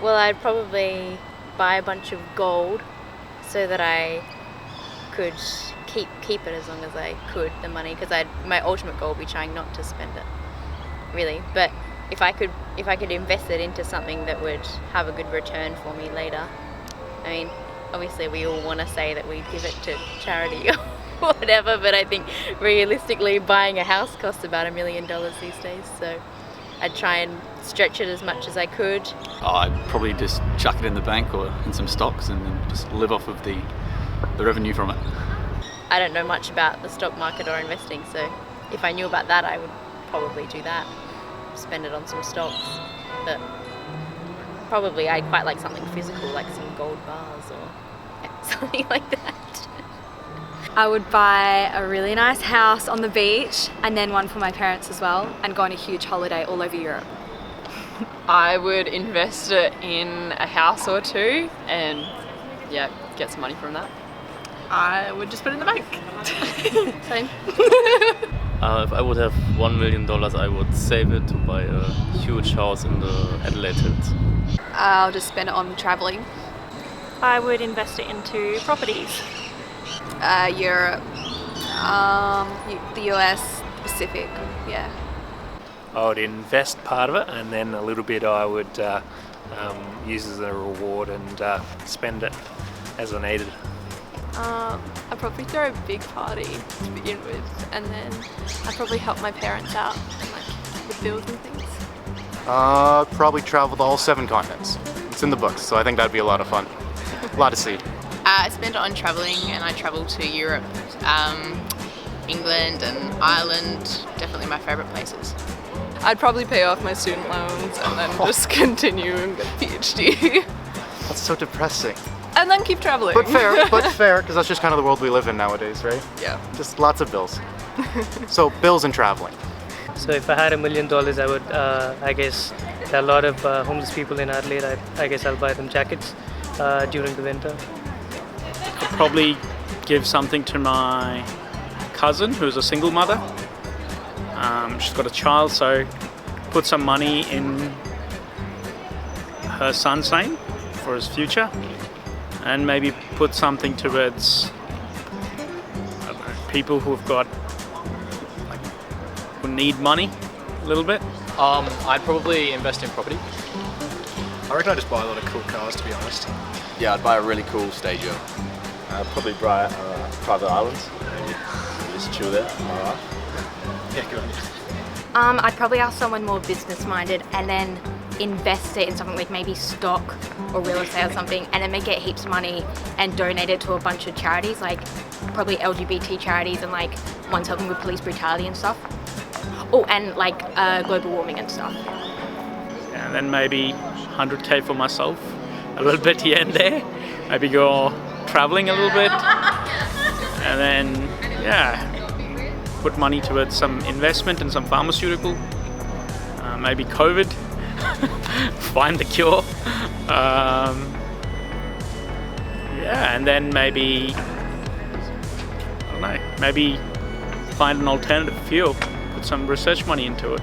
Well, I'd probably buy a bunch of gold so that I could keep it as long as I could, the money, because my ultimate goal would be trying not to spend it, really. But if I could invest it into something that would have a good return for me later. I mean, obviously we all want to say that we'd give it to charity or whatever, but I think realistically buying a house costs about $1 million these days, so I'd try and stretch it as much as I could. I'd probably just chuck it in the bank or in some stocks and then just live off of the revenue from it. I don't know much about the stock market or investing, so if I knew about that, I would probably do that. Spend it on some stocks. But probably I'd quite like something physical, like some gold bars or something like that. I would buy a really nice house on the beach and then one for my parents as well, and go on a huge holiday all over Europe. I would invest it in a house or two and get some money from that. I would just put it in the bank. Same. If I would have $1 million, I would save it to buy a huge house in the Adelaide Hills. I'll just spend it on travelling. I would invest it into properties. Europe, the US, Pacific, yeah. I would invest part of it, and then a little bit I would use as a reward and spend it as I needed. I'd probably throw a big party to begin with, and then I'd probably help my parents out with bills and things. Probably travel to all 7 continents. It's in the books, so I think that'd be a lot of fun. A lot to see. I spent it on travelling, and I travelled to Europe, England and Ireland, definitely my favourite places. I'd probably pay off my student loans and then just continue and get a PhD. That's so depressing. And then keep travelling. But fair, because that's just kind of the world we live in nowadays, right? Yeah. Just lots of bills. So bills and traveling. So if I had $1 million, I would, I guess, there are a lot of homeless people in Adelaide. I guess I'll buy them jackets during the winter. I'd probably give something to my cousin, who's a single mother. She's got a child, so put some money in her son's name for his future, and maybe put something towards people who've got, who need money a little bit. I'd probably invest in property. I reckon I'd just buy a lot of cool cars, to be honest. Yeah, I'd buy a really cool stage yacht. I'd probably buy private islands, maybe just chill there for my life. Yeah, good on you. I'd probably ask someone more business-minded and then invest it in something like maybe stock or real estate or something, and then make it heaps of money and donate it to a bunch of charities, like probably LGBT charities and like ones helping with police brutality and stuff. Oh, and like global warming and stuff. And then maybe 100k for myself, a little bit here and there. Maybe go traveling a little bit, and then put money towards some investment and some pharmaceutical, maybe COVID, find the cure. And then maybe, I don't know, maybe find an alternative fuel, put some research money into it.